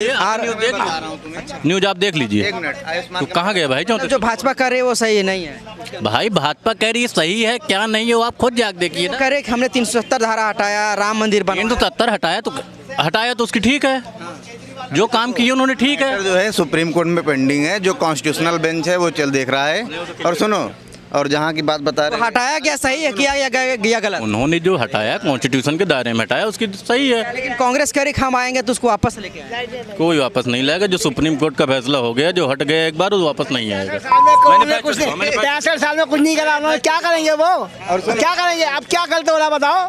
News आप देख लीजिए। तो कहाँ गए भाई? जो भाजपा कर रही है वो सही नहीं है भाई भाजपा कह रही है सही है, क्या नहीं है वो आप खुद जाके देखिए ना। करे हमने 370 धारा हटाया, राम मंदिर बना 370 हटाया तो उसकी ठीक है, जो काम किए उन्होंने ठीक है। जो है सुप्रीम कोर्ट में पेंडिंग है, जो कॉन्स्टिट्यूशनल बेंच है वो चल देख रहा है। और सुनो, और जहाँ की बात बता रहे, हटाया क्या सही है किया या गलत? उन्होंने जो हटाया कॉन्स्टिट्यूशन के दायरे में हटाया, उसकी सही है। लेकिन कांग्रेस कह रही हम आएंगे तो उसको वापस लेके आए। कोई वापस नहीं लाएगा। जो सुप्रीम कोर्ट का फैसला हो गया, जो हट गया एक बार, वो वापस नहीं आएगा। 65 साल में कुछ नहीं करा उन्होंने, क्या करेंगे वो? और क्या करेंगे? अब क्या गलत हो रहा बताओ?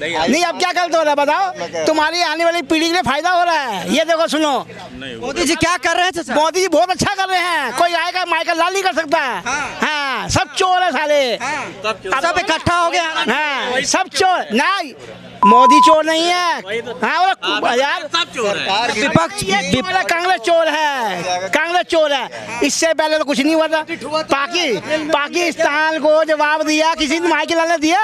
नहीं, अब क्या गलत हो रहा बताओ? तुम्हारी आने वाली पीढ़ी के लिए फायदा हो रहा है। ये देखो, सुनो, मोदी जी क्या कर रहे हैं? मोदी जी बहुत अच्छा कर रहे हैं। कोई आएगा माइकल लाल नहीं कर सकता। हाँ, सब चोर है साले, सब इकट्ठा हो गया। हाँ, सब चोर नहीं, मोदी चोर नहीं है। हाँ यार, विपक्ष कांग्रेस चोर है, कांग्रेस चोर है। इससे पहले तो कुछ नहीं हुआ था। पाकिस्तान को जवाब दिया किसी ने, माइकल लाल ने दिया।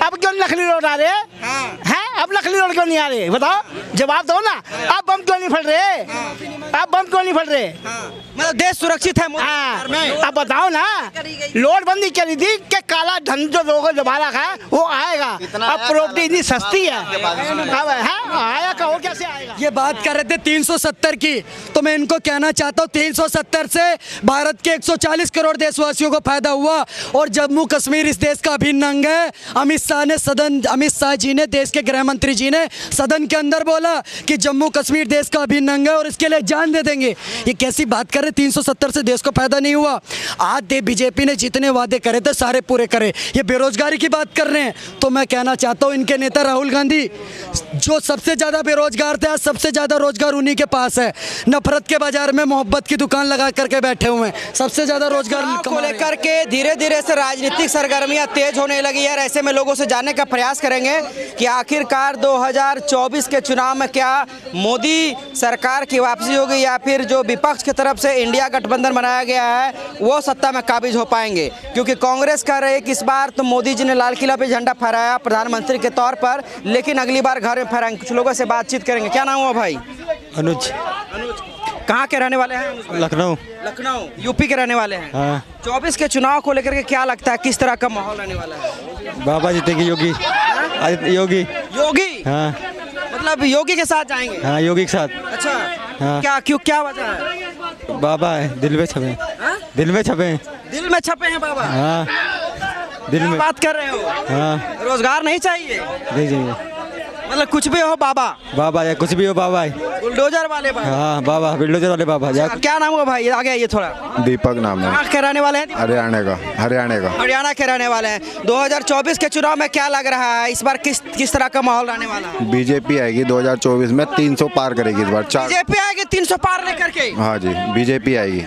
अब क्यों नकली रोड आ रहे हैं? अब नकली रोड क्यों नहीं आ रहे बताओ? जवाब दो ना। अब बम क्यों नहीं फट रहे? अब बम क्यों नहीं फट रहे? मतलब देश सुरक्षित है। हाँ, अब बताओ ना, नोटबंदी करी थी कि काला धन जो लोगों ने दबा रखा है वो आएगा। अब प्रॉपर्टी इतनी सस्ती है, अब आया कहो कैसे आएगा? ये बात कर रहे थे 370 की, तो मैं इनको कहना चाहता हूँ 370 से भारत के 140 करोड़ देशवासियों को फायदा हुआ। और जम्मू कश्मीर इस देश का अभिन्न अंग है। अमित शाह जी ने, देश के गृह मंत्री जी ने सदन के अंदर बोला कि जम्मू कश्मीर देश का अभिन्न अंग है और इसके लिए जान दे देंगे। ये कैसी बात कर रहे? 370 से देश को फायदा नहीं हुआ। आज बीजेपी ने जितने वादे करे थे सारे पूरे करे। ये बेरोजगारी की बात कर रहे हैं, तो मैं कहना चाहता हूँ इनके नेता राहुल गांधी, जो सबसे ज्यादा बेरोजगार थे, आज सबसे ज्यादा रोजगार उन्हीं के पास है। नफरत के बाजार में मोहब्बत की दुकान लगा करके बैठे हुए हैं, सबसे ज्यादा रोजगार को लेकर के धीरे धीरे से राजनीतिक सरगर्मियां तेज होने लगी है। ऐसे में लोगों से जानने का प्रयास करेंगे कि आखिरकार 2024 के चुनाव में क्या मोदी सरकार की वापसी होगी या फिर जो विपक्ष की तरफ से इंडिया गठबंधन बनाया गया है वो सत्ता में काबिज हो पाएंगे। क्योंकि कांग्रेस कह रही है कि इस बार तो मोदी जी ने लाल किला पे झंडा फहराया प्रधानमंत्री के तौर पर, लेकिन अगली बार घर में फहराएंगे। कुछ लोगों से बातचीत करेंगे। क्या नाम हुआ भाई? अनुज। कहाँ के रहने वाले हैं? लखनऊ। यूपी के रहने वाले हैं। हाँ। 24 के चुनाव को लेकर के क्या लगता है, किस तरह का माहौल रहने वाला है? बाबा जीतेगी, योगी। हाँ, मतलब योगी के साथ जाएंगे? हाँ, योगी के साथ। अच्छा। हाँ। क्या वजह है? बाबा है, दिल में छपे। दिल में छपे। दिल में छपे हैं बाबा। हाँ, दिल में बात कर रहे हो। हाँ, रोजगार नहीं चाहिए? नहीं चाहिए। मतलब कुछ भी हो बाबा या कुछ भी हो बाबा है। बुलडोजर वाले बाबा। हाँ, बाबा बुलडोजर वाले बाबा। क्या नाम हुआ भाई? आगे आइए थोड़ा। दीपक नाम है। कहाँ के रहने वाले हैं? हरियाणा के रहने वाले हैं। 2024 के चुनाव में क्या लग रहा है इस बार, किस तरह का माहौल रहने वाला है? बीजेपी आएगी 2024 में, 300 पार करेगी इस बार। बीजेपी आएगी 300 पार लेकर के? हाँ जी, बीजेपी आएगी।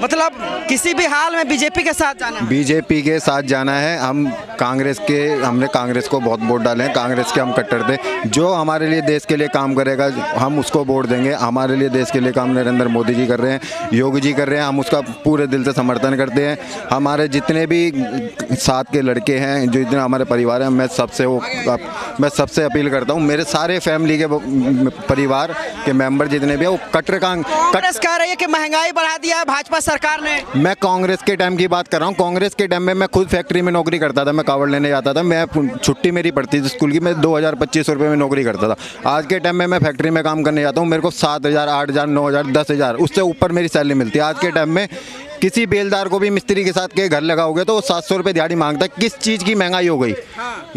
मतलब किसी भी हाल में बीजेपी के साथ जाना है? बीजेपी के साथ जाना है। हमने कांग्रेस को बहुत वोट डाले हैं, कांग्रेस के हम कट्टर थे। जो हमारे लिए देश के लिए काम करेगा हम उसको वोट देंगे। हमारे लिए देश के लिए काम नरेंद्र मोदी जी कर रहे हैं, योगी जी कर रहे हैं, हम उसका पूरे दिल से समर्थन करते हैं। हमारे जितने भी साथ के लड़के हैं, जो जितने हमारे परिवार हैं, मैं सबसे अपील करता हूँ, मेरे सारे फैमिली के परिवार के मेंबर जितने भी हैं वो कांग्रेस कह रही है कि महंगाई बढ़ा दिया है भाजपा सरकार ने। मैं कांग्रेस के टाइम की बात कर रहा हूँ। कांग्रेस के टाइम में मैं खुद फैक्ट्री में नौकरी करता था, मैं कावड़ लेने जाता था। मैं छुट्टी मेरी पड़ती थी स्कूल की, मैं 2000-2500 रुपये में नौकरी करता था। आज के टाइम में मैं फैक्ट्री में काम करने जाता हूँ, मेरे को 7000, 8000, 9000, 10000 उससे ऊपर मेरी सैलरी मिलती है। आज के टाइम में किसी बेलदार को भी मिस्त्री के साथ के घर लगाओगे तो वो 700 रुपये दिहाड़ी मांगता है। किस चीज़ की महंगाई हो गई?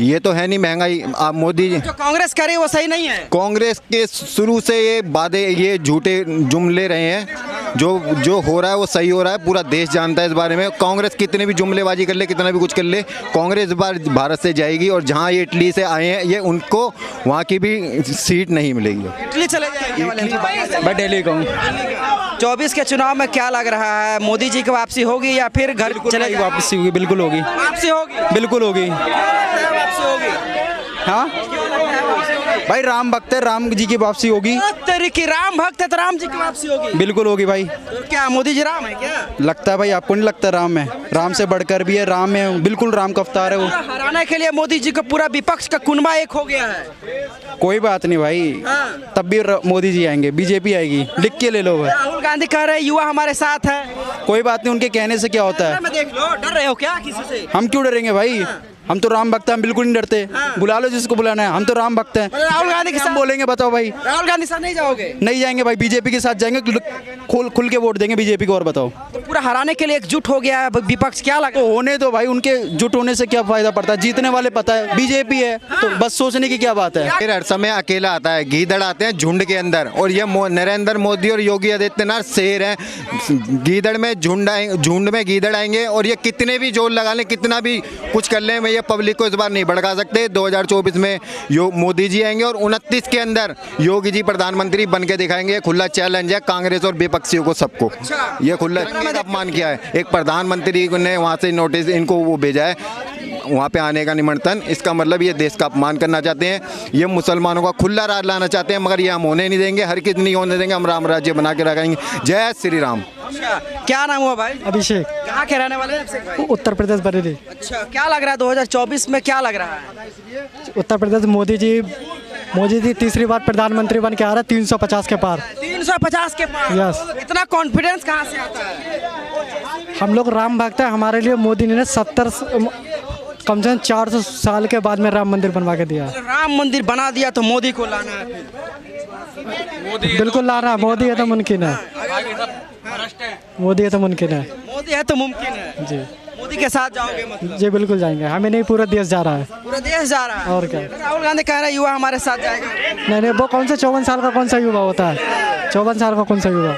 ये तो है नहीं महंगाई। आप मोदी जी जो कांग्रेस करे वो सही नहीं है। कांग्रेस के शुरू से ये वादे, ये झूठे जुमले रहे हैं। जो हो रहा है वो सही हो रहा है, पूरा देश जानता है इस बारे में। कांग्रेस कितने भी जुमलेबाजी कर ले, कितना भी कुछ कर ले, कांग्रेस इस बार भारत से जाएगी। और जहाँ ये इटली से आए हैं, ये उनको वहाँ की भी सीट नहीं मिलेगी। इटली चले जाएंगे? मैं दिल्ली का हूँ। 24 के चुनाव में क्या लग रहा है, मोदी जी की वापसी होगी या फिर घर चले? वापसी होगी, बिल्कुल होगी। वापसी होगी, बिल्कुल होगी। वापसी होगी। हाँ, भाई राम भक्त है, राम जी की वापसी होगी। तेरी की राम भक्त है तो राम जी की वापसी होगी। बिल्कुल होगी भाई। तो क्या मोदी जी राम है क्या? लगता है भाई, आपको नहीं लगता राम है? राम से बढ़कर भी है, राम है, बिल्कुल राम का अवतार है वो। हराने के लिए मोदी जी को पूरा विपक्ष का कुनबा एक हो गया है। कोई बात नहीं भाई, तब भी मोदी जी आएंगे, बीजेपी आएगी, लिख के ले लो भाई। राहुल गांधी कह रहे हैं युवा हमारे साथ है। कोई बात नहीं, उनके कहने से क्या होता है? मैं देख लो, डर रहे हो क्या किसी से? हम क्यों डरेंगे भाई? हम तो राम भक्त हैं, हम बिल्कुल नहीं डरते। बुला लो जिसको बुलाना है, हम तो राम भक्त हैं। राहुल गांधी के हम साथ बोलेंगे, बताओ भाई। राहुल गांधी साथ नहीं जाओगे? नहीं जाएंगे भाई, बीजेपी के साथ जाएंगे, खुल के वोट देंगे बीजेपी को। और बताओ, तो पूरा हराने के लिए एकजुट हो गया है विपक्ष, क्या लगा? तो होने दो भाई, उनके जुट होने से क्या फायदा पड़ता है? जीतने वाले पता है बीजेपी है, तो बस सोचने की क्या बात है? फिर हर समय अकेला आता है, गीदड़ आते हैं झुंड के अंदर, और ये नरेंद्र मोदी और योगी आदित्यनाथ शेर हैं। गीदड़ में झुंड में गीदड़ आएंगे, और ये कितने भी जोर लगा लें, कितना भी कुछ कर लें, ये पब्लिक को इस बार नहीं भड़का सकते। 2024 में मोदी जी आएंगे और 29 के अंदर योगी जी प्रधानमंत्री बन के दिखाएंगे। खुला चैलेंज है कांग्रेस और विपक्षियों को, सबको। ये खुला अपमान किया है। एक प्रधानमंत्री ने वहाँ से नोटिस इनको वो भेजा है, वहाँ पे आने का निमंत्रण। इसका मतलब ये देश का अपमान करना चाहते हैं, ये मुसलमानों का खुला राज लाना चाहते हैं, मगर ये हम होने नहीं देंगे, हर किसी नहीं होने देंगे। हम राम राज्य बना के रखेंगे। जय श्री राम। क्या नाम हुआ भाई? अभिषेक, कहाँ के रहने वाले हैं अभिषेक भाई? उत्तर प्रदेश बरेली। अच्छा, क्या लग रहा है 2024 में, क्या लग रहा है? उत्तर प्रदेश मोदी जी तीसरी बार प्रधानमंत्री बन के आ रहा है 350 के पार। 350 के पार? यस। इतना कॉन्फिडेंस कहाँ से आता है? हम लोग राम भक्त है, हमारे लिए मोदी ने 70 कम से कम 400 साल के बाद में राम मंदिर बनवा के दिया। राम मंदिर बना दिया तो मोदी को लाना है फिर? बिल्कुल लाना, मोदी है तो मुमकिन है। मोदी है तो मुमकिन है। मोदी है तो मुमकिन है जी। मोदी के साथ जाओगे मतलब? जी बिल्कुल जाएंगे, हमें नहीं पूरा देश जा रहा है। पूरा देश जा रहा है? और क्या? राहुल गांधी कह रहे हैं युवा हमारे साथ जाएगा। नहीं, वो कौन सा 54 साल का कौन सा युवा होता है? 54 साल का कौन सा युवा?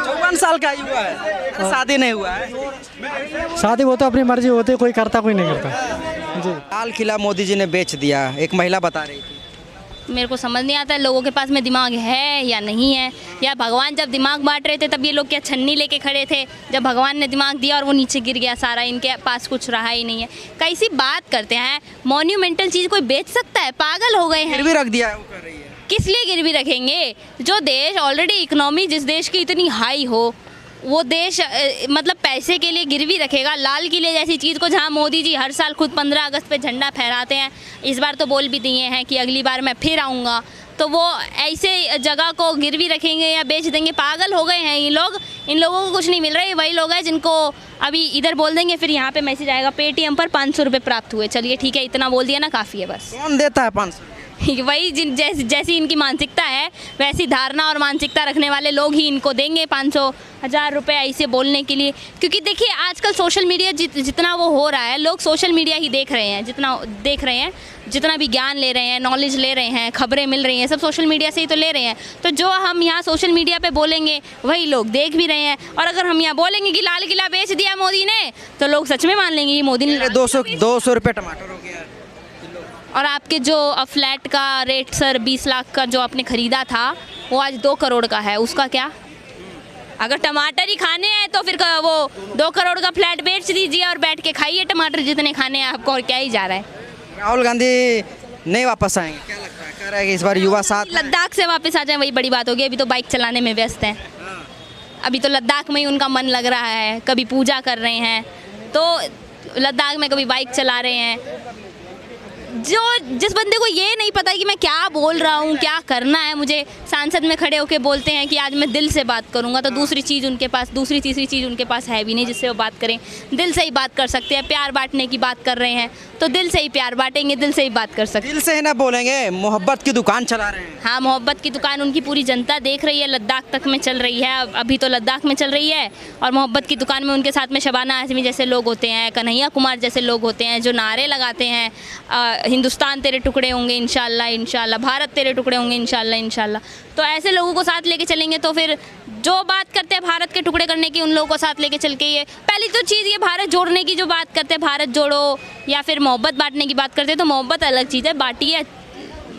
54 साल का युवा है, शादी नहीं हुआ है। शादी वो तो अपनी मर्जी होती है, कोई करता कोई नहीं करता। जी। लाल किला मोदी जी ने बेच दिया, एक महिला बता रही थी। मेरे को समझ नहीं आता है लोगों के पास में दिमाग है या नहीं है, या भगवान जब दिमाग बांट रहे थे तब ये लोग क्या छन्नी लेके खड़े थे? जब भगवान ने दिमाग दिया और वो नीचे गिर गया सारा, इनके पास कुछ रहा ही नहीं है। कैसी बात करते हैं? मॉन्यूमेंटल चीज़ कोई बेच सकता है? पागल हो गए हैं। गिरवी रख दिया है, वो कर रही है। किस लिए गिरवी रखेंगे? जो देश ऑलरेडी इकोनॉमी जिस देश की इतनी हाई हो, वो देश मतलब पैसे के लिए गिरवी रखेगा? लाल किले जैसी चीज़ को, जहाँ मोदी जी हर साल खुद 15 अगस्त पे झंडा फहराते हैं, इस बार तो बोल भी दिए हैं कि अगली बार मैं फिर आऊँगा, तो वो ऐसे जगह को गिरवी रखेंगे या बेच देंगे? पागल हो गए हैं ये लोग। इन लोगों को कुछ नहीं मिल रहा है। वही लोग हैं जिनको अभी इधर बोल देंगे, फिर यहाँ पे मैसेज आएगा पेटीएम पर 500 रुपये प्राप्त हुए। चलिए ठीक है, इतना बोल दिया ना, काफ़ी है बस। कौन देता है 500? वही जैसी इनकी मानसिकता है, वैसी धारणा और मानसिकता रखने वाले लोग ही इनको देंगे 500 1000 रुपये ऐसे बोलने के लिए। क्योंकि देखिए आजकल सोशल मीडिया जितना वो हो रहा है, लोग सोशल मीडिया ही देख रहे हैं, जितना भी ज्ञान ले रहे हैं, नॉलेज ले रहे हैं, खबरें मिल रही हैं, सब सोशल मीडिया से ही तो ले रहे हैं। तो जो हम यहाँ सोशल मीडिया पे बोलेंगे वही लोग देख भी रहे हैं। और अगर हम यहाँ बोलेंगे कि लाल किला बेच दिया मोदी ने, तो लोग सच में मान लेंगे कि मोदी ने। 200 रुपये टमाटर हो गया। और आपके जो फ्लैट का रेट सर 20 लाख का जो आपने ख़रीदा था, वो आज 2 करोड़ का है, उसका क्या? अगर टमाटर ही खाने हैं तो फिर वो 2 करोड़ का फ्लैट बेच दीजिए और बैठ के खाइए टमाटर जितने खाने हैं आपको, और क्या ही जा रहा है। राहुल गांधी नहीं वापस आएंगे, क्या लगता है? कह रहा है कि इस बार युवा साथ लद्दाख से वापस आ जाए, वही बड़ी बात होगी। अभी तो बाइक चलाने में व्यस्त हैं, अभी तो लद्दाख में ही उनका मन लग रहा है, कभी पूजा कर रहे हैं तो लद्दाख में, कभी बाइक चला रहे हैं। जिस बंदे को ये नहीं पता कि मैं क्या बोल रहा हूँ, क्या करना है मुझे, सांसद में खड़े होकर बोलते हैं कि आज मैं दिल से बात करूँगा, तो दूसरी तीसरी चीज़ उनके पास है भी नहीं जिससे वो बात करें। दिल से ही बात कर सकते हैं, प्यार बांटने की बात कर रहे हैं तो दिल से ही प्यार बांटेंगे, दिल से ही बात कर सकते हैं। दिल से ही ना बोलेंगे, मोहब्बत की दुकान चला रहे हैं। हाँ, मोहब्बत की दुकान उनकी पूरी जनता देख रही है, लद्दाख तक में चल रही है, अभी तो लद्दाख में चल रही है। और मोहब्बत की दुकान में उनके साथ में शबाना आज़मी जैसे लोग होते हैं, कन्हैया कुमार जैसे लोग होते हैं, जो नारे लगाते हैं हिंदुस्तान तेरे टुकड़े होंगे इंशाल्लाह इंशाल्लाह, भारत तेरे टुकड़े होंगे इंशाल्लाह इंशाल्लाह। तो ऐसे लोगों को साथ लेके चलेंगे तो फिर जो बात करते हैं भारत के टुकड़े करने की, उन लोगों को साथ लेके चल के, ये पहली तो चीज़ ये भारत जोड़ने की जो बात करते हैं, भारत जोड़ो, या फिर मोहब्बत बांटने की बात करते हैं, तो मोहब्बत अलग चीज़ है, बांटिए,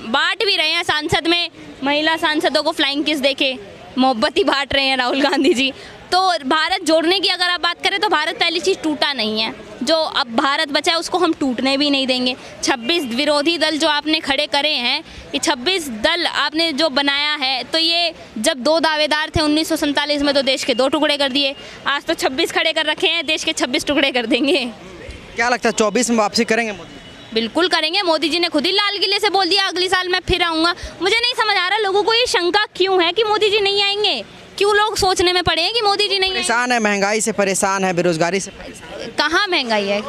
बांट भी रहे हैं। सांसद में महिला सांसदों को फ्लाइंग किस देके मोहब्बत ही बांट रहे हैं राहुल गांधी जी। तो भारत जोड़ने की अगर आप बात करें तो भारत पहली चीज़ टूटा नहीं है, जो अब भारत बचा है उसको हम टूटने भी नहीं देंगे। 26 विरोधी दल जो आपने खड़े करे हैं, ये 26 दल आपने जो बनाया है, तो ये जब 2 दावेदार थे 1947 में तो देश के 2 टुकड़े कर दिए, आज तो 26 खड़े कर रखे हैं, देश के 26 टुकड़े कर देंगे। क्या लगता है 24 में वापसी करेंगे मोदी? बिल्कुल करेंगे। मोदी जी ने खुद ही लाल किले से बोल दिया अगली साल मैं फिर आऊँगा। मुझे नहीं समझ आ रहा लोगों को ये शंका क्यों है कि मोदी जी नहीं आएंगे, क्यों लोग सोचने में पड़े हैं कि मोदी जी नहीं आएंगे। परेशान है, महंगाई से परेशान है, बेरोजगारी से परेशान है। कहाँ महंगाई है?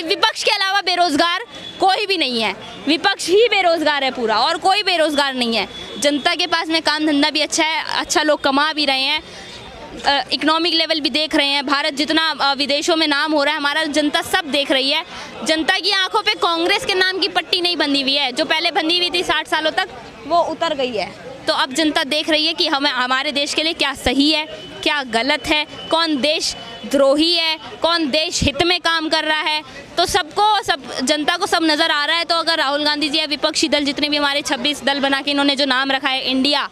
विपक्ष के अलावा बेरोजगार कोई भी नहीं है, विपक्ष ही बेरोजगार है पूरा, और कोई बेरोजगार नहीं है। जनता के पास में काम धंधा भी अच्छा है, अच्छा लोग कमा भी रहे हैं, इकोनॉमिक लेवल भी देख रहे हैं। भारत जितना विदेशों में नाम हो रहा है, हमारा जनता सब देख रही है। जनता की आंखों पे कांग्रेस के नाम की पट्टी नहीं बंधी हुई है, जो पहले बंधी हुई थी 60 सालों तक, वो उतर गई है। तो अब जनता देख रही है कि हमें हमारे देश के लिए क्या सही है, क्या गलत है, कौन देश द्रोही है, कौन देश हित में काम कर रहा है। तो सब जनता को सब नज़र आ रहा है। तो अगर राहुल गांधी जी या विपक्षी दल जितने भी हमारे 26 दल बना के इन्होंने जो नाम रखा है, इंडिया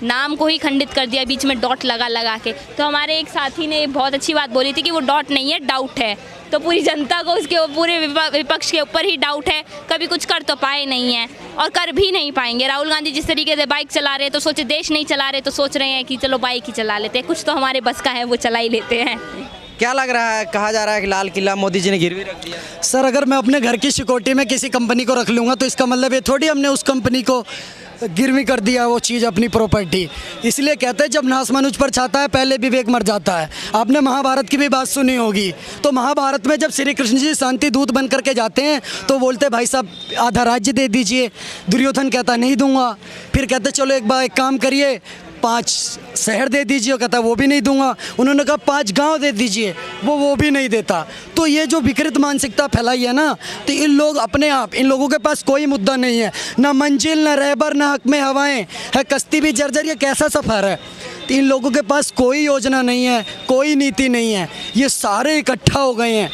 नाम को ही खंडित कर दिया, बीच में डॉट लगा के। तो हमारे एक साथी ने बहुत अच्छी बात बोली थी कि वो डॉट नहीं है, डाउट है। तो पूरी जनता को उसके पूरे विपक्ष के ऊपर ही डाउट है, कभी कुछ कर तो पाए नहीं है और कर भी नहीं पाएंगे। राहुल गांधी जिस तरीके से बाइक चला रहे हैं तो सोचे देश नहीं चला रहे तो सोच रहे हैं कि चलो बाइक ही चला लेते हैं, कुछ तो हमारे बस का है वो चला ही लेते हैं। क्या लग रहा है, कहा जा रहा है कि लाल किला मोदी जी ने गिरवी रख दिया? सर अगर मैं अपने घर की सिक्योरिटी में किसी कंपनी को रख लूँगा तो इसका मतलब ये थोड़ी हमने उस कंपनी को गिरवी कर दिया वो चीज़, अपनी प्रॉपर्टी। इसलिए कहते हैं जब नास मनुज पर छाता है पहले विवेक मर जाता है। आपने महाभारत की भी बात सुनी होगी। तो महाभारत में जब श्री कृष्ण जी शांति दूत बन करके जाते हैं तो बोलते भाई साहब आधा राज्य दे दीजिए, दुर्योधन कहता नहीं दूंगा। फिर कहते चलो एक काम करिए 5 शहर दे दीजिए, कहता वो भी नहीं दूंगा। उन्होंने कहा 5 गांव दे दीजिए, वो भी नहीं देता। तो ये जो विकृत मानसिकता फैलाई है ना, तो इन लोग अपने आप, इन लोगों के पास कोई मुद्दा नहीं है, ना मंजिल ना रहबर ना हक में हवाएं है, कश्ती भी जर्जर, ये कैसा सफ़र है। तो इन लोगों के पास कोई योजना नहीं है, कोई नीति नहीं है, ये सारे इकट्ठा हो गए हैं,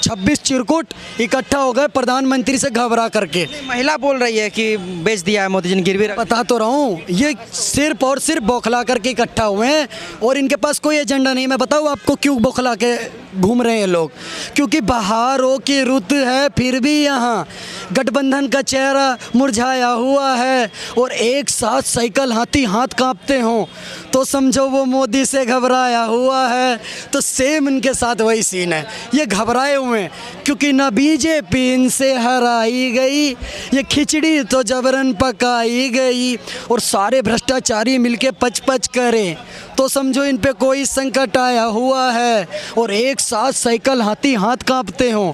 26 चिरकुट इकट्ठा हो गए प्रधानमंत्री से घबरा करके। महिला बोल रही है कि बेच दिया है मोदी जी ने गिरवी रख। बता तो रहा हूँ, ये सिर्फ और सिर्फ बौखला करके इकट्ठा हुए हैं और इनके पास कोई एजेंडा नहीं। मैं बताऊँ आपको क्यों बौखला के घूम रहे हैं लोग? क्योंकि बहारों की रुत है फिर भी यहाँ गठबंधन का चेहरा मुरझाया हुआ है और एक साथ साइकिल हाथी हाथ कांपते हों तो समझो वो मोदी से घबराया हुआ है। तो सेम इनके साथ वही सीन है, ये घबराए हुए हैं क्योंकि ना बीजेपी इनसे हराई गई, ये खिचड़ी तो जबरन पकाई गई और सारे भ्रष्टाचारी मिलके पच करें तो समझो इन पे कोई संकट आया हुआ है और एक साथ साइकिल हाथी हाथ कांपते हों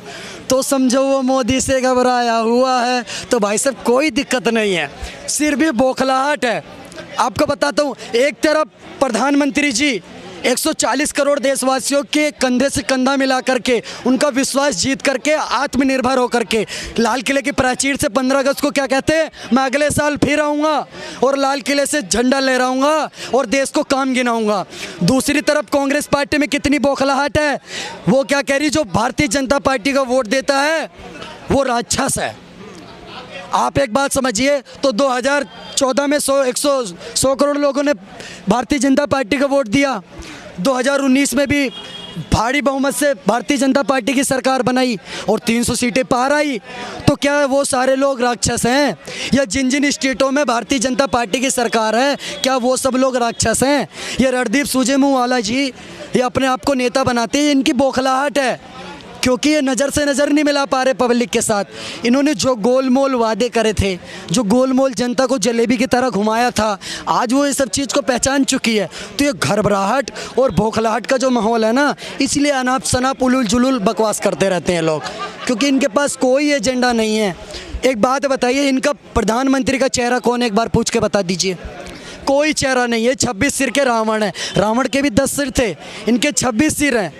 तो समझो वो मोदी से घबराया हुआ है। तो भाई साहब कोई दिक्कत नहीं है, सिर्फ भी बौखलाहट है। आपको बताता हूँ, एक तरफ प्रधानमंत्री जी 140 करोड़ देशवासियों के कंधे से कंधा मिला करके उनका विश्वास जीत करके आत्मनिर्भर होकर के लाल किले की प्राचीर से 15 अगस्त को क्या कहते हैं, मैं अगले साल फिर आऊँगा और लाल किले से झंडा लहराऊंगा और देश को काम गिनाऊंगा। दूसरी तरफ कांग्रेस पार्टी में कितनी बौखलाहट है, वो क्या कह रही, जो भारतीय जनता पार्टी का वोट देता है वो राक्षस है। आप एक बात समझिए, तो 2014 में 100 करोड़ लोगों ने भारतीय जनता पार्टी का वोट दिया, 2019 में भी भारी बहुमत से भारतीय जनता पार्टी की सरकार बनाई और 300 सीटें पार आई। तो क्या वो सारे लोग राक्षस हैं? या जिन जिन स्टेटों में भारतीय जनता पार्टी की सरकार है क्या वो सब लोग राक्षस हैं? ये रणदीप सुरजेवाला जी ये अपने आप को नेता बनाते हैं, इनकी बौखलाहट है क्योंकि ये नज़र से नज़र नहीं मिला पा रहे पब्लिक के साथ। इन्होंने जो गोलमोल वादे करे थे, जो गोलमोल जनता को जलेबी की तरह घुमाया था, आज वो ये सब चीज़ को पहचान चुकी है। तो ये घबराहट और बौखलाहट का जो माहौल है ना, इसलिए अनाप शनाप उलूल जुलूल बकवास करते रहते हैं लोग, क्योंकि इनके पास कोई एजेंडा नहीं है। एक बात बताइए, इनका प्रधानमंत्री का चेहरा कौन है, एक बार पूछ के बता दीजिए। कोई चेहरा नहीं है, 26 सिर के रावण है। रावण के भी 10 सिर थे, इनके 26 सिर हैं।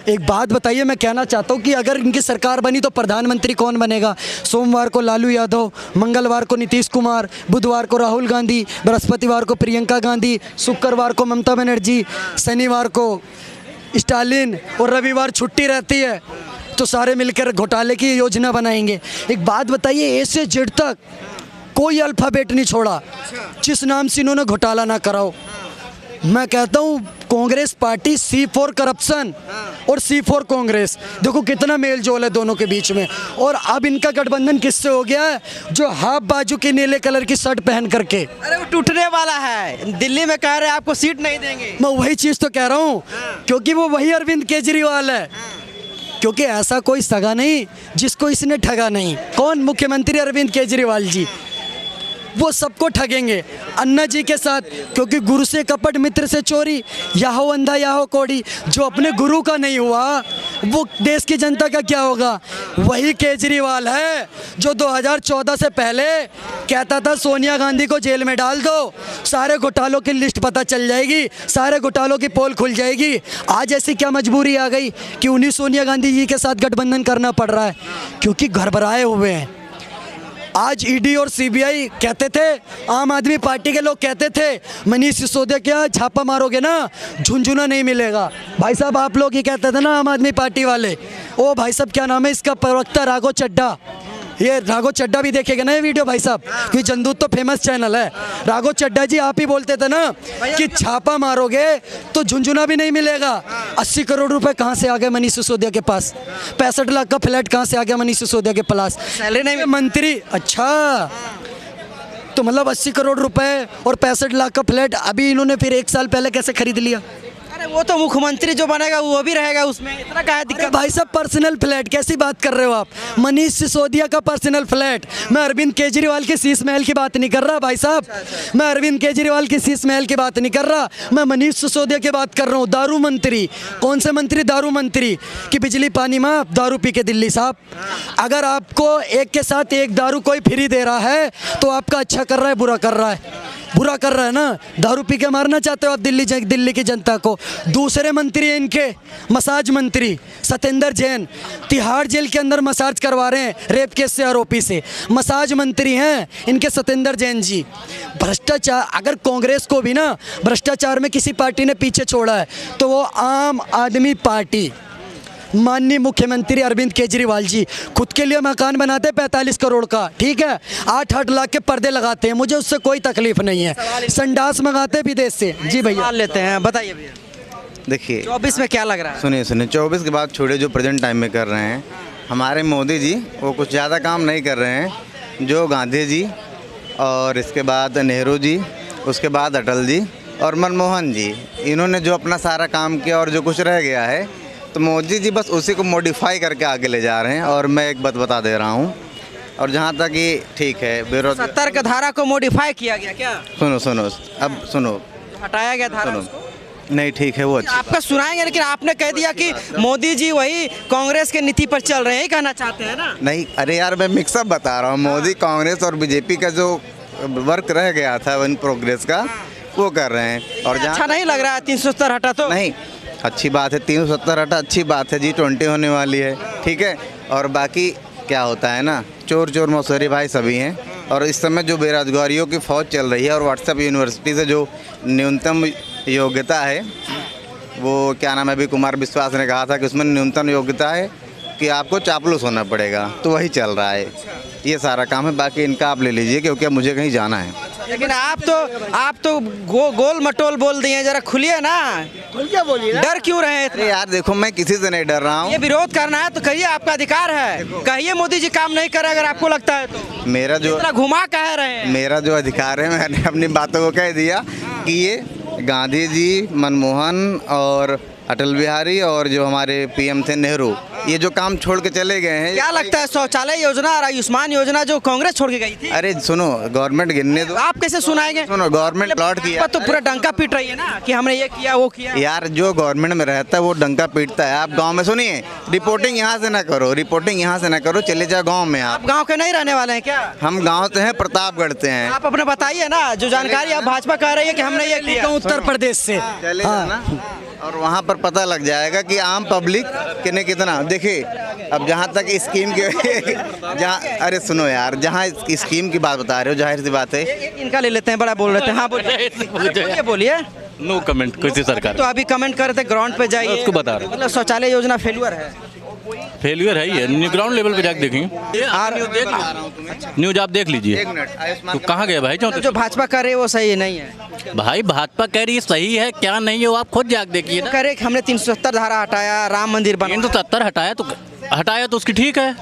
एक बात बताइए, मैं कहना चाहता हूँ कि अगर इनकी सरकार बनी तो प्रधानमंत्री कौन बनेगा? सोमवार को लालू यादव, मंगलवार को नीतीश कुमार, बुधवार को राहुल गांधी, बृहस्पतिवार को प्रियंका गांधी, शुक्रवार को ममता बनर्जी, शनिवार को स्टालिन और रविवार छुट्टी रहती है। तो सारे मिलकर घोटाले की योजना बनाएंगे। एक बात बताइए, ए से जेड तक कोई अल्फ़ाबेट नहीं छोड़ा जिस नाम से इन्होंने घोटाला ना कराओ। मैं कहता हूँ कांग्रेस पार्टी C4 करप्शन और C4 कांग्रेस, देखो कितना मेल जोल है दोनों के बीच में। और अब इनका गठबंधन किससे हो गया है? जो हाफ बाजू की नीले कलर की शर्ट पहन करके। अरे वो टूटने वाला है, दिल्ली में कह रहे हैं आपको सीट नहीं देंगे। मैं वही चीज़ तो कह रहा हूँ, क्योंकि वो वही अरविंद केजरीवाल है। क्योंकि ऐसा कोई सगा नहीं जिसको इसने ठगा नहीं। कौन? मुख्यमंत्री अरविंद केजरीवाल जी। वो सबको ठगेंगे अन्ना जी के साथ, क्योंकि गुरु से कपट मित्र से चोरी, याहो अंधा याहो कोड़ी। जो अपने गुरु का नहीं हुआ वो देश की जनता का क्या होगा? वही केजरीवाल है जो 2014 से पहले कहता था सोनिया गांधी को जेल में डाल दो, सारे घोटालों की लिस्ट पता चल जाएगी, सारे घोटालों की पोल खुल जाएगी। आज ऐसी क्या मजबूरी आ गई कि उन्हीं सोनिया गांधी जी के साथ गठबंधन करना पड़ रहा है? क्योंकि घबराए हुए हैं। आज ईडी और सीबीआई कहते थे, आम आदमी पार्टी के लोग कहते थे मनीष सिसोदिया क्या छापा मारोगे ना झुंझुना नहीं मिलेगा। भाई साहब आप लोग ही कहते थे ना, आम आदमी पार्टी वाले। ओ भाई साहब क्या नाम है इसका, प्रवक्ता राघव चड्ढा। ये राघव चड्ढा भी देखेगा ना ये वीडियो भाई साहब, क्योंकि जनदूत तो फेमस चैनल है। राघव चड्ढा जी आप ही बोलते थे ना कि छापा मारोगे तो झुंझुना भी नहीं मिलेगा। 80 करोड़ रुपए कहाँ से आ गए मनीष सिसोदिया के पास? 65 लाख का फ्लैट कहाँ से आ गया मनीष सिसोदिया के पास? सैलरी नहीं मंत्री। अच्छा, तो मतलब 80 करोड़ रुपए और 65 लाख का फ्लैट अभी इन्होंने फिर 1 साल पहले कैसे खरीद लिया? अरे वो तो मुख्यमंत्री जो बनेगा वो भी रहेगा उसमें, इतना क्या है दिक्कत? भाई साहब पर्सनल फ्लैट कैसी बात कर रहे हो आप? मनीष सिसोदिया का पर्सनल फ्लैट। मैं अरविंद केजरीवाल के शीश महल की बात नहीं कर रहा भाई साहब, मैं अरविंद केजरीवाल के शीश महल की बात नहीं कर रहा, मैं मनीष सिसोदिया की बात कर रहा हूँ। दारू मंत्री। कौन से मंत्री? दारू मंत्री। कि बिजली पानी माफ, दारू पी के दिल्ली साहब। अगर आपको एक के साथ एक दारू कोई फ्री दे रहा है तो आपका अच्छा कर रहा है बुरा कर रहा है? बुरा कर रहा है ना। दारू पी के मारना चाहते हो आप दिल्ली की जनता को। दूसरे मंत्री हैं इनके, मसाज मंत्री सत्येंद्र जैन, तिहाड़ जेल के अंदर मसाज करवा रहे हैं रेप केस से आरोपी से। मसाज मंत्री हैं इनके सत्येंद्र जैन जी। भ्रष्टाचार, अगर कांग्रेस को भी ना भ्रष्टाचार में किसी पार्टी ने पीछे छोड़ा है तो वो आम आदमी पार्टी। माननीय मुख्यमंत्री अरविंद केजरीवाल जी खुद के लिए मकान बनाते हैं 45 करोड़ का, ठीक है, 8-8 लाख के पर्दे लगाते हैं, मुझे उससे कोई तकलीफ नहीं है। संडास मंगाते विदेश से। जी भैया लेते हैं, बताइए भैया। देखिए 24 में क्या लग रहा है? सुनिए 24 के बाद छोड़े जो प्रेजेंट टाइम में कर रहे हैं हमारे मोदी जी, वो कुछ ज़्यादा काम नहीं कर रहे हैं। जो गांधी जी और इसके बाद नेहरू जी, उसके बाद अटल जी और मनमोहन जी, इन्होंने जो अपना सारा काम किया और जो कुछ रह गया है तो मोदी जी बस उसी को मॉडिफाई करके आगे ले जा रहे हैं। और मैं एक बात बता दे रहा हूँ, और जहाँ तक कि ठीक है बेरोजगार 70 का धारा को मॉडिफाई किया गया क्या? सुनो अब सुनो, हटाया गया धारा सुनो नहीं ठीक है वो अच्छा। आपका सुनाएंगे, लेकिन आपने कह दिया कि मोदी जी वही कांग्रेस के नीति पर चल रहे हैं, कहना चाहते हैं ना? नहीं, अरे यार मैं मिक्सअप बता रहा हूँ। मोदी कांग्रेस और बीजेपी का जो वर्क रह गया था इन प्रोग्रेस का वो कर रहे हैं। और जहाँ अच्छा नहीं लग रहा है 370 हटा तो? नहीं, अच्छी बात है 370 हटा, अच्छी बात है। G20 होने वाली है, ठीक है। और बाकी क्या होता है ना, चोर मौसरी भाई सभी हैं। और इस समय जो बेरोजगारियों की फौज चल रही है और व्हाट्सएप यूनिवर्सिटी से जो न्यूनतम योग्यता है, वो क्या नाम है, अभी कुमार विश्वास ने कहा था कि उसमें न्यूनतम योग्यता है कि आपको चापलूस होना पड़ेगा, तो वही चल रहा है। ये सारा काम है, बाकी इनका आप ले लीजिए क्योंकि अब मुझे कहीं जाना है। लेकिन आप तो गोल मटोल बोल दिए, जरा खुलिए ना, खुल के बोलिए। डर क्यों रहे हैं? अरे यार देखो, मैं किसी से नहीं डर रहा हूँ। ये विरोध करना है तो कहिए, आपका अधिकार है। कहिए मोदी जी काम नहीं करे अगर आपको लगता है तो। मेरा जो घुमा कह रहे हैं, मेरा जो अधिकार है, मैंने अपनी बातों को कह दिया कि ये गांधी जी, मनमोहन और अटल बिहारी और जो हमारे पीएम थे नेहरू, ये जो काम छोड़ के चले गए हैं। क्या लगता है शौचालय योजना और आयुष्मान योजना जो कांग्रेस छोड़ के गई थी? अरे सुनो, गवर्नमेंट गिनने दो। आप कैसे सुनाएंगे? सुनो, गवर्नमेंट प्लॉट किया तो पूरा डंका पीट रही है ना कि हमने ये किया वो किया। यार जो गवर्नमेंट में रहता है वो डंका पीटता है। आप गांव में सुनिए, रिपोर्टिंग यहाँ से ना करो, रिपोर्टिंग यहाँ से ना करो, चले जाओ गाँव में। आप गाँव के नहीं रहने वाले हैं क्या? हम गाँव से हैं, प्रतापगढ़ से हैं। आप अपने बताइए ना, जो जानकारी आप भाजपा कह रही है कि हमने ये किया। उत्तर प्रदेश से चले जाना और वहाँ पर पता लग जाएगा कि आम पब्लिक ने कितना। देखिए अब जहाँ तक स्कीम के जहाँ, अरे सुनो यार, जहाँ स्कीम की बात बता रहे हो, जाहिर सी बात है। इनका ले लेते हैं, बड़ा बोल रहे थे। हाँ बोलिए, बोलिए। नो कमेंट किसी सरकार। तो अभी कमेंट कर रहे थे, ग्राउंड पे जाइए। उसको बता रहे, मतलब शौचालय योजना फेलुअर है। फेलियर है ही है, ग्राउंड लेवल पे जाके देखेंगे। न्यूज आप देख लीजिए। एक मिनट, आयुष्मान तो कहाँ गया भाई? जो भाजपा कर रही है वो सही नहीं है। भाई भाजपा कह रही है सही है, क्या नहीं है वो आप खुद जाके देखिए वो ना। कह रहे कि हमने 370 धारा हटाया, राम मंदिर बना। 370 हटाया तो उसकी ठीक है,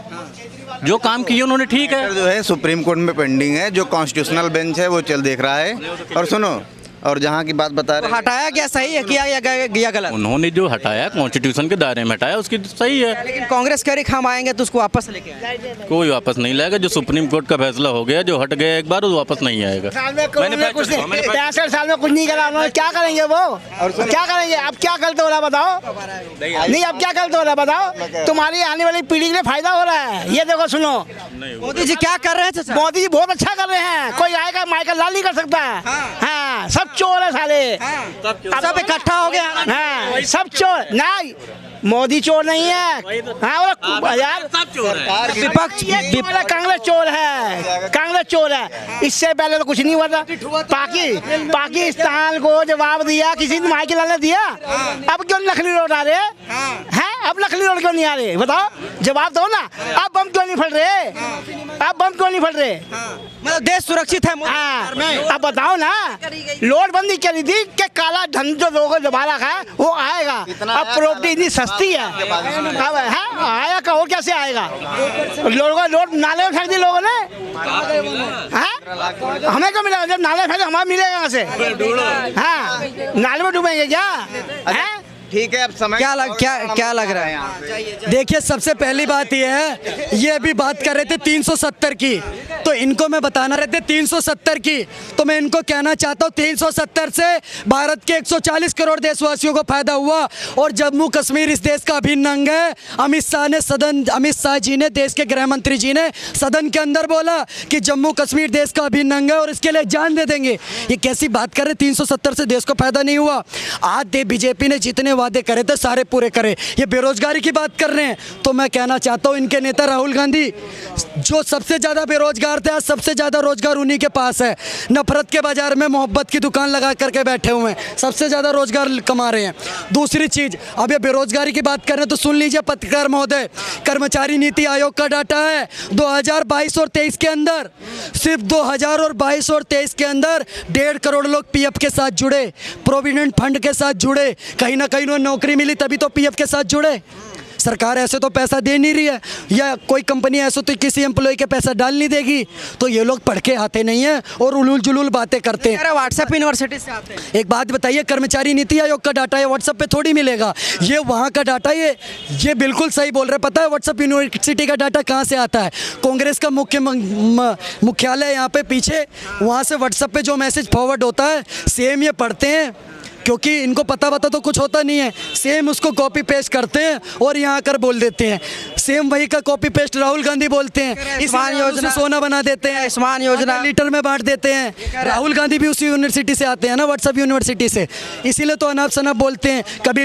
जो काम किए उन्होंने ठीक है। जो है सुप्रीम कोर्ट में पेंडिंग है, जो कॉन्स्टिट्यूशनल बेंच है वो चल देख रहा है। और सुनो, और जहाँ की बात बता रहे हैं, हटाया क्या सही है, किया या गलत? उन्होंने जो हटाया कॉन्स्टिट्यूशन के दायरे में हटाया, उसकी सही है। लेकिन कांग्रेस कह रही हम आएंगे तो उसको वापस लेके आएंगे। कोई वापस नहीं लाएगा, जो सुप्रीम कोर्ट का फैसला हो गया, जो हट गया एक बार, वो वापस नहीं आएगा। साल में कुछ नहीं, 63 साल में कुछ नहीं करा उन्होंने, क्या करेंगे वो? क्या करेंगे? अब क्या गलत हो रहा है बताओ? नहीं, अब क्या गलत हो रहा है बताओ? तुम्हारी आने वाली पीढ़ी के लिए फायदा हो रहा है। ये देखो सुनो, मोदी जी क्या कर रहे हैं? चाचा? मोदी जी बहुत अच्छा कर रहे हैं। कोई आएगा माइकल लाल नहीं कर सकता। हाँ, सब चोर है साले, सब इकट्ठा हो गया। हाँ, सब चोर नहीं, मोदी चोर नहीं है। हाँ, यार विपक्ष कांग्रेस चोर है, कांग्रेस चोर है। इससे पहले तो कुछ नहीं हुआ था। पाकिस्तान को जवाब दिया किसी ने, माइकल लाल ने दिया। अब क्यों नकली नोट आ रहे हैं? अब नकली नोट क्यों नहीं आ रहे बताओ? जवाब दो ना। अब बम क्यों नहीं फट रहे? अब बम क्यों नहीं फट रहे? मतलब देश सुरक्षित है। हाँ, अब बताओ ना, नोटबंदी करी थी कि काला धन जो लोगों ने दबा रखा है वो आएगा। अब प्रॉपर्टी इतनी सस्ती है, अब है आया का और कैसे आएगा? लोगों नोट नाले में फेंक दी लोगों ने। हमें क्या मिलेगा जब नाले फेंक? हमें मिलेगा कहाँ से? हाँ, नाले में डूबेंगे क्या? है ठीक है। अब समय क्या लग रहा है? देखिए, सबसे पहली बात यह है, ये अभी बात कर रहे थे 370 की, तो इनको मैं बताना रहे थे 370 की, तो मैं इनको कहना चाहता हूँ 370 से भारत के 140 करोड़ देशवासियों को फायदा हुआ। और जम्मू कश्मीर इस देश का अभिन्न अंग है। अमित शाह जी ने, देश के गृह मंत्री जी ने सदन के अंदर बोला कि जम्मू कश्मीर देश का अभिन्न अंग है और इसके लिए जान दे देंगे। ये कैसी बात कर रहे? 370 से देश को फायदा नहीं हुआ। आज बीजेपी ने जितने वादे करे थे सारे पूरे करे। ये बेरोजगारी की बात कर रहे हैं, तो मैं कहना चाहता हूं इनके नेता राहुल गांधी, जो सबसे ज्यादा बेरोजगार थे, आज सबसे ज्यादा रोजगार उन्हीं के पास है। नफरत के बाजार में मोहब्बत की दुकान लगा करके बैठे हुए हैं, सबसे ज्यादा रोजगार कमा रहे हैं। दूसरी चीज, अब ये बेरोजगारी की बात कर रहे हैं तो सुन लीजिए पत्रकार महोदय, कर्मचारी नीति आयोग का डाटा है 2022 और 23 के अंदर, सिर्फ 2022 और 23 के अंदर 1.5 करोड़ लोग पीएफ के साथ जुड़े, प्रोविडेंट फंड के साथ जुड़े। कहीं ना कहीं नौकरी मिली तभी तो पीएफ के साथ जुड़े। सरकार ऐसे तो पैसा दे नहीं रही है, या कोई कंपनी ऐसे तो किसी एम्प्लॉय के पैसा डाल नहीं देगी। तो ये लोग पढ़ के आते नहीं हैं और उलूल जुलूल बातें करते हैं। व्हाट्सएप यूनिवर्सिटी से आते हैं। एक बात बताइए, कर्मचारी नीति आयोग का डाटा है, व्हाट्सएप पे थोड़ी मिलेगा। ये वहाँ का डाटा, ये बिल्कुल सही बोल रहे। पता है व्हाट्सएप यूनिवर्सिटी का डाटा कहाँ से आता है? कांग्रेस का मुख्यालय यहाँ पे पीछे, वहाँ से व्हाट्सएप पे जो मैसेज फॉरवर्ड होता है सेम ये पढ़ते हैं, क्योंकि इनको पता तो कुछ होता नहीं है। सेम उसको कॉपी पेस्ट करते हैं और यहाँ आकर बोल देते हैं। सेम वही का कॉपी पेस्ट राहुल गांधी बोलते हैं। आयुष्मान योजना सोना बना देते हैं, आयुष्मान योजना लीटर में बांट देते हैं। राहुल गांधी भी उसी यूनिवर्सिटी से आते हैं ना, व्हाट्सएप यूनिवर्सिटी से, इसीलिए तो अनाप शनाप बोलते हैं। कभी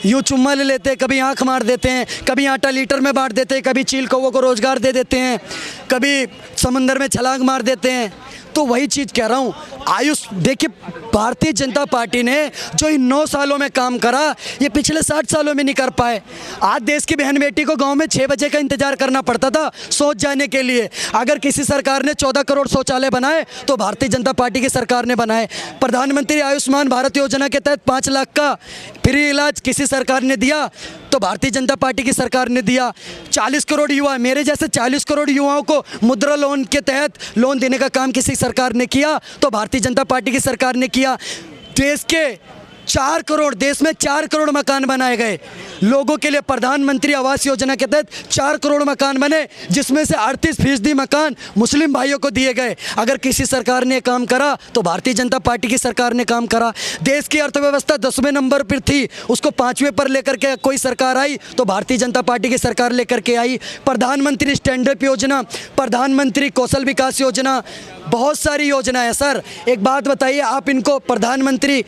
यूँ चुम्मा ले लेते हैं, कभी आँख मार देते हैं, कभी आटा लीटर में बांट देते हैं, कभी चील कौवों को रोजगार दे देते हैं, कभी समंदर में छलांग मार देते हैं। तो वही चीज़ कह रहा हूँ। देखिए, भारतीय जनता पार्टी ने जो इन 9 सालों में काम करा, ये पिछले 60 सालों में नहीं कर पाए। आज देश की बहन बेटी को गांव में 6 बजे का इंतजार करना पड़ता था शौच जाने के लिए। अगर किसी सरकार ने 14 करोड़ शौचालय बनाए तो भारतीय जनता पार्टी की सरकार ने बनाए। प्रधानमंत्री आयुष्मान भारत योजना के तहत 5 लाख का फ्री इलाज किसी सरकार ने दिया तो भारतीय जनता पार्टी की सरकार ने दिया। 40 करोड़ युवा, मेरे जैसे 40 करोड़ युवाओं को मुद्रा लोन के तहत लोन देने का काम किसी सरकार ने किया तो भारतीय जनता पार्टी की सरकार ने किया। देश में 4 करोड़ मकान बनाए गए लोगों के लिए। प्रधानमंत्री आवास योजना के तहत 4 करोड़ मकान बने, जिसमें से 38% मकान मुस्लिम भाइयों को दिए गए। अगर किसी सरकार ने काम करा तो भारतीय जनता पार्टी की सरकार ने काम करा। देश की अर्थव्यवस्था 10वें नंबर पर थी, उसको 5वें पर लेकर के कोई सरकार आई तो भारतीय जनता पार्टी की सरकार लेकर के आई। प्रधानमंत्री स्टैंड अप योजना, प्रधानमंत्री कौशल विकास योजना, बहुत सारी योजना है। सर एक बात बताइए, आप इनको प्रधानमंत्री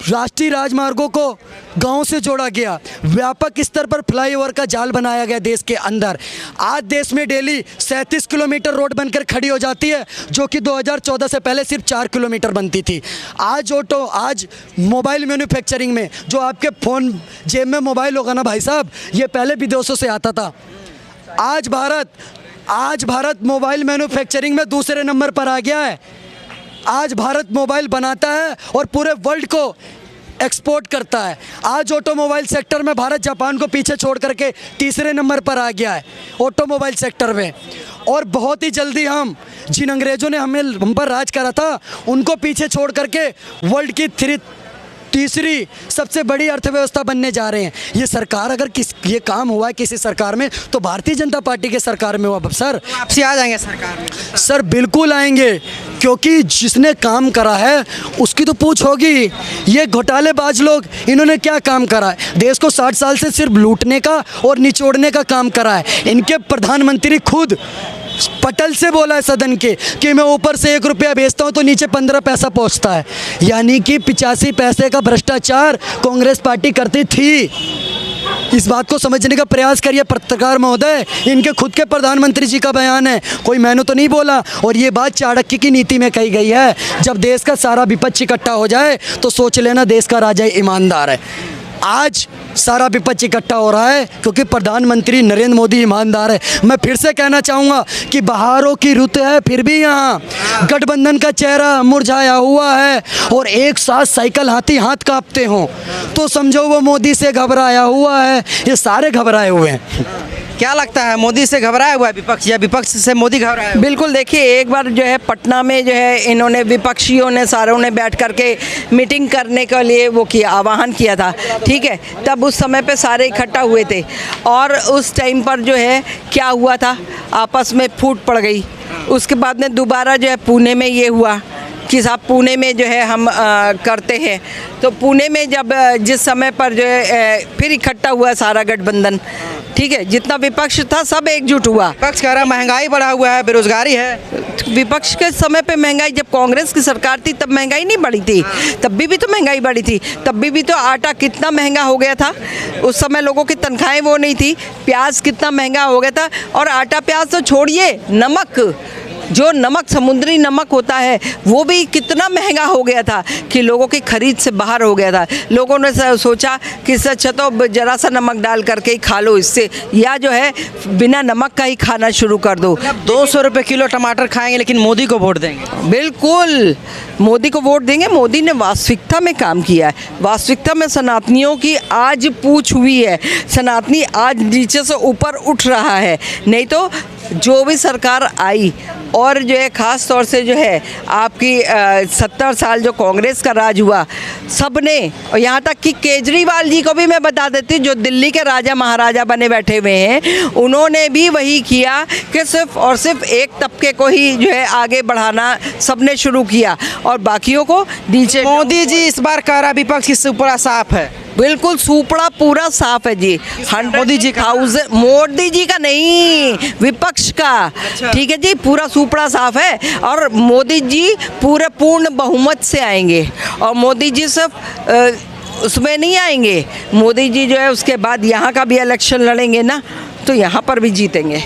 राष्ट्रीय राजमार्गों को गांव से जोड़ा गया, व्यापक स्तर पर फ्लाईओवर का जाल बनाया गया देश के अंदर। आज देश में डेली 37 किलोमीटर रोड बनकर खड़ी हो जाती है, जो कि 2014 से पहले सिर्फ 4 किलोमीटर बनती थी। आज मोबाइल मैन्युफैक्चरिंग में, जो आपके फ़ोन जेब में मोबाइल होगा ना भाई साहब, ये पहले विदेशों से आता था। आज भारत मोबाइल मैन्युफैक्चरिंग में दूसरे नंबर पर आ गया है। आज भारत मोबाइल बनाता है और पूरे वर्ल्ड को एक्सपोर्ट करता है। आज ऑटोमोबाइल सेक्टर में भारत जापान को पीछे छोड़ करके तीसरे नंबर पर आ गया है ऑटोमोबाइल सेक्टर में। और बहुत ही जल्दी हम जिन अंग्रेज़ों ने हम पर राज करा था, उनको पीछे छोड़ करके वर्ल्ड की तीसरी सबसे बड़ी अर्थव्यवस्था बनने जा रहे हैं। ये सरकार अगर ये काम हुआ है किसी सरकार में, तो भारतीय जनता पार्टी के सरकार में हुआ। सर आपसे आ जाएंगे सरकार में? सर बिल्कुल आएंगे, क्योंकि जिसने काम करा है उसकी तो पूछ होगी। ये घोटालेबाज लोग, इन्होंने क्या काम करा है? देश को 60 साल से सिर्फ लूटने का और निचोड़ने का काम करा है। इनके प्रधानमंत्री खुद पटल से बोला है सदन के कि मैं ऊपर से 1 रुपया भेजता हूँ तो नीचे 15 पैसा पहुँचता है। यानी कि 85 पैसे का भ्रष्टाचार कांग्रेस पार्टी करती थी। इस बात को समझने का प्रयास करिए पत्रकार महोदय। इनके खुद के प्रधानमंत्री जी का बयान है, कोई मैंने तो नहीं बोला। और ये बात चाणक्य की नीति में कही गई है, जब देश का सारा विपक्ष इकट्ठा हो जाए तो सोच लेना देश का राजा ईमानदार है। आज सारा विपक्ष इकट्ठा हो रहा है क्योंकि प्रधानमंत्री नरेंद्र मोदी ईमानदार है। मैं फिर से कहना चाहूँगा कि बहारों की रुत है, फिर भी यहाँ गठबंधन का चेहरा मुरझाया हुआ है और एक साथ साइकिल हाथी हाथ कांपते हों तो समझो वो मोदी से घबराया हुआ है। ये सारे घबराए हुए हैं। क्या लगता है, मोदी से घबराया हुआ है विपक्ष या विपक्ष से मोदी घबराया हुआ है? बिल्कुल, देखिए एक बार जो है पटना में जो है इन्होंने विपक्षियों ने सारों ने बैठ करके मीटिंग करने के लिए वो किया, आह्वान किया था, ठीक है। तब उस समय पे सारे इकट्ठा हुए थे और उस टाइम पर जो है क्या हुआ था, आपस में फूट पड़ गई। उसके बाद में दोबारा जो है पुणे में ये हुआ कि साहब पुणे में जो है हम करते हैं। तो पुणे में जब जिस समय पर जो है फिर इकट्ठा हुआ सारा गठबंधन, ठीक है, जितना विपक्ष था सब एकजुट हुआ। विपक्ष कह रहा है महंगाई बढ़ा हुआ है, बेरोजगारी है। विपक्ष के समय पे महंगाई, जब कांग्रेस की सरकार थी तब महंगाई नहीं बढ़ी थी, तब भी तो महंगाई बढ़ी थी। तब भी तो आटा कितना महंगा हो गया था, उस समय लोगों की तनख्वाहें वो नहीं थी। प्याज कितना महंगा हो गया था, और आटा प्याज तो छोड़िए, नमक, जो नमक समुद्री नमक होता है वो भी कितना महंगा हो गया था कि लोगों की खरीद से बाहर हो गया था। लोगों ने सोचा कि इससे अच्छा तो ज़रा सा नमक डाल करके ही खा लो इससे, या जो है बिना नमक का ही खाना शुरू कर दो। 200 रुपये किलो टमाटर खाएंगे लेकिन मोदी को वोट देंगे? बिल्कुल, मोदी को वोट देंगे। मोदी ने वास्तविकता में काम किया है। वास्तविकता में सनातनियों की आज पूछ हुई है, सनातनी आज नीचे से ऊपर उठ रहा है। नहीं तो जो भी सरकार आई, और जो है ख़ास तौर से जो है आपकी 70 साल जो कांग्रेस का राज हुआ, सब ने, और यहाँ तक कि केजरीवाल जी को भी मैं बता देती हूँ, जो दिल्ली के राजा महाराजा बने बैठे हुए हैं, उन्होंने भी वही किया कि सिर्फ और सिर्फ एक तबके को ही जो है आगे बढ़ाना सबने शुरू किया और बाकियों को नीचे। मोदी जी इस बार कह रहा विपक्ष की सुपड़ा साफ है। बिल्कुल, सुपड़ा पूरा साफ है जी। मोदी जी का? मोदी जी का नहीं, विपक्ष का, ठीक है जी, पूरा सुपड़ा साफ है। और मोदी जी पूरे पूर्ण बहुमत से आएंगे, और मोदी जी सिर्फ उसमें नहीं आएंगे, मोदी जी जो है उसके बाद यहाँ का भी इलेक्शन लड़ेंगे ना, तो यहाँ पर भी जीतेंगे,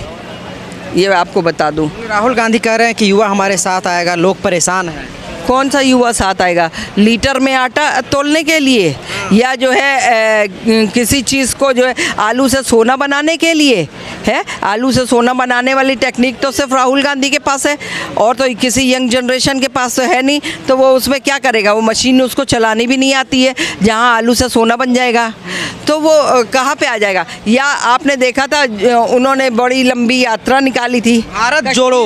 ये आपको बता दूँ। राहुल गांधी कह रहे हैं कि युवा हमारे साथ आएगा, लोग परेशान हैं। कौन सा युवा साथ आएगा? लीटर में आटा तोलने के लिए, या जो है किसी चीज़ को जो है आलू से सोना बनाने के लिए है? आलू से सोना बनाने वाली टेक्निक तो सिर्फ राहुल गांधी के पास है, और तो किसी यंग जनरेशन के पास तो है नहीं। तो वो उसमें क्या करेगा? वो मशीन उसको चलानी भी नहीं आती है जहाँ आलू से सोना बन जाएगा, तो वो कहाँ पे आ जाएगा? या आपने देखा था उन्होंने बड़ी लंबी यात्रा निकाली थी, भारत जोड़ो,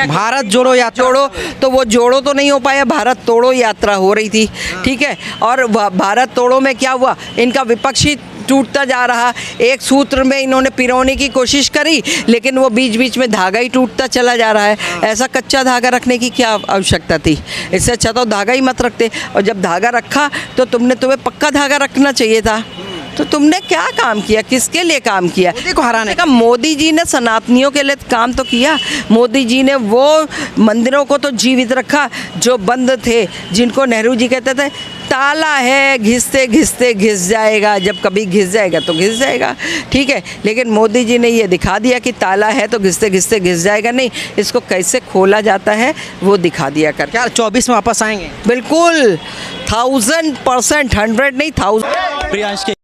भारत जोड़ो यात्रा। जोड़ो, तो वो जोड़ो तो नहीं हो पाया, भारत तोड़ो यात्रा हो रही थी, ठीक है। और भारत तोड़ो में क्या हुआ? इनका विपक्ष ही टूटता जा रहा। एक सूत्र में इन्होंने पिरोने की कोशिश करी, लेकिन वो बीच बीच में धागा ही टूटता चला जा रहा है। ऐसा कच्चा धागा रखने की क्या आवश्यकता थी? इससे अच्छा तो धागा ही मत रखते, और जब धागा रखा तो तुम्हें पक्का धागा रखना चाहिए था। तो तुमने क्या काम किया, किसके लिए काम किया? मोदी को हराने का। मोदी जी ने सनातनियों के लिए काम तो किया। मोदी जी ने वो मंदिरों को तो जीवित रखा जो बंद थे, जिनको नेहरू जी कहते थे ताला है, घिसते घिसते घिस जाएगा, जब कभी घिस जाएगा तो घिस जाएगा, ठीक है। लेकिन मोदी जी ने ये दिखा दिया कि ताला है तो घिसते घिसते घिस जाएगा, नहीं, इसको कैसे खोला जाता है वो दिखा दिया कर। क्या 24 में वापस आएंगे? बिल्कुल 1000%, 100 नहीं 1000। प्रियांश के